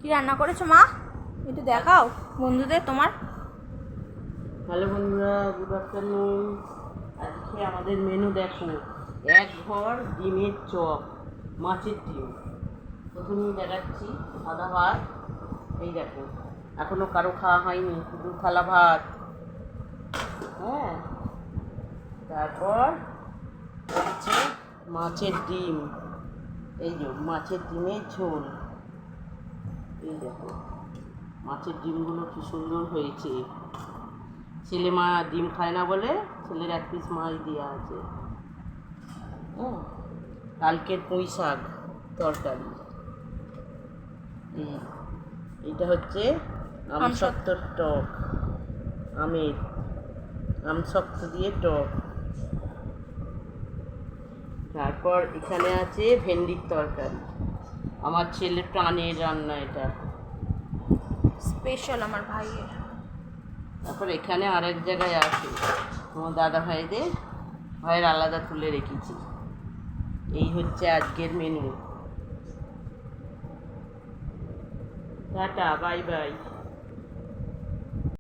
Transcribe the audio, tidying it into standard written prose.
কি রান্না করেছো মা? একটু দেখাও বন্ধুদের তোমার। হ্যালো বন্ধুরা, গুড আফটারনুন। আজকে আমাদের মেনু দেখো, এক ঘর ডিমের চপ, মাছের ডিম। প্রথমেই দেখাচ্ছি সাদা ভাত, এই দেখো এখনো কারো খাওয়া হয়নি, দু থালা ভাত। হ্যাঁ, তারপর হচ্ছে মাছের ডিম, এই যে মাছের ডিমের ঝোল। এই দেখো মাছের ডিমগুলো কি সুন্দর হয়েছে। ছেলে মা ডিম খায় না বলে ছেলের এক পিস মাছ দেওয়া আছে। কালকের পুঁই শাক তরকারি। এইটা হচ্ছে আমসত্ত্বর টক, আমের আমসত্ত্ব দিয়ে টক। তারপর এখানে আছে ভেন্ডির তরকারি, আমার ছেলের প্রাণের রান্না এটা, স্পেশাল আমার ভাইয়ের। তারপর এখানে আরেক জায়গায় আছে তোমার দাদা ভাইয়ের আলাদা তুলে রেখেছি। এই হচ্ছে আজকের মেনু। Tata, bye bye.